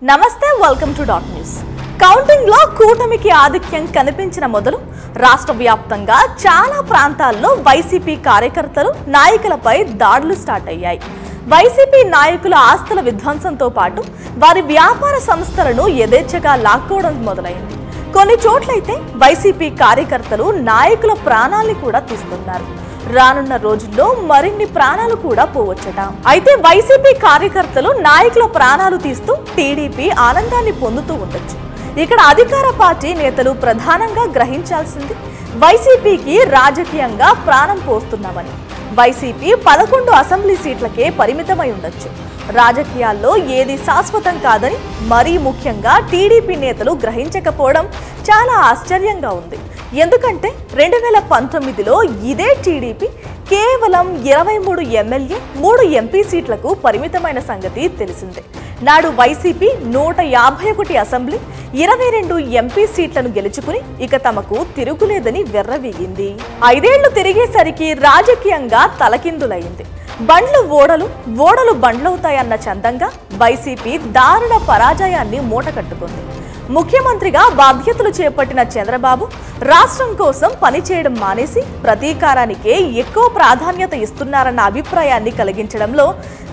నమస్తే welcome to dot news. Counting లో కూటమికి ఆధిక్యం కనిపించిన మొదలు రాష్ట్ర వ్యాప్తంగా చాలా ప్రాంతాల్లో వైసీపీ కార్యకర్తలు నాయకులపై దాడులు స్టార్ట్ అయ్యాయి. వైసీపీ నాయకుల ఆస్తుల విధ్వంసంతో పాటు వారి వ్యాపార సంస్థలను యథేచ్ఛగా లాక్కోవడం మొదలైంది. కొన్ని చోట్లయితే వైసీపీ కార్యకర్తలు నాయకుల ప్రాణాల్ని కూడా తీస్తున్నారు. రానున్న రోజుల్లో మరిన్ని ప్రాణాలు కూడా పోవచ్చట. అయితే వైసీపీ కార్యకర్తలు నాయకుల ప్రాణాలు తీస్తూ టీడీపీ ఆనందాన్ని పొందుతూ ఉండొచ్చు. ఇక్కడ అధికార పార్టీ నేతలు ప్రధానంగా గ్రహించాల్సింది వైసీపీకి రాజకీయంగా ప్రాణం పోస్తున్నామని. వైసీపీ 11 అసెంబ్లీ సీట్లకే పరిమితమై ఉండొచ్చు. రాజకీయాల్లో ఏది శాశ్వతం కాదని మరీ ముఖ్యంగా టీడీపీ నేతలు గ్రహించకపోవడం చాలా ఆశ్చర్యంగా ఉంది. ఎందుకంటే 2019లో ఇదే టీడీపీ కేవలం 23 ఎమ్మెల్యే 3 ఎంపీ సీట్లకు పరిమితమైన సంగతి తెలిసిందే. నాడు వైసీపీ 151 అసెంబ్లీ 22 ఎంపీ సీట్లను గెలుచుకుని ఇక తమకు తిరుగులేదని వెర్రవీగింది. 5 ఏళ్లు తిరిగేసరికి రాజకీయంగా తలకిందులైంది. బండ్లు ఓడలు, ఓడలు బండ్లవుతాయన్న చందంగా వైసీపీ దారుణ పరాజయాన్ని మూటకట్టుకుంది. ముఖ్యమంత్రిగా బాధ్యతలు చేపట్టిన చంద్రబాబు రాష్ట్రం కోసం పనిచేయడం మానేసి ప్రతీకారానికే ఎక్కువ ప్రాధాన్యత ఇస్తున్నారన్న అభిప్రాయాన్ని కలిగించడంలో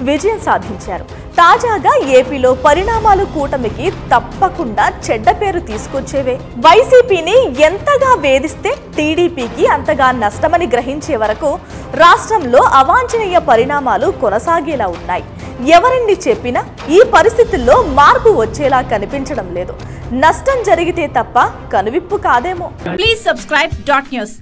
విజయం సాధించారు. తాజాగా ఏపీలో పరిణామాలు కూటమికి తప్పకుండా చెడ్డ పేరు తీసుకొచ్చేవే. వైసీపీని ఎంతగా వేధిస్తే టీడీపీకి అంతగా నష్టమని గ్రహించే వరకు రాష్ట్రంలో అవాంఛనీయ పరిణామాలు కొనసాగేలా ఉన్నాయి. ఎవరిని చెప్పినా ఈ పరిస్థితుల్లో మార్పు వచ్చేలా కనిపించడం లేదు. నష్టం జరిగితే తప్ప కనువిప్పు కాదేమో. Please subscribe dot news.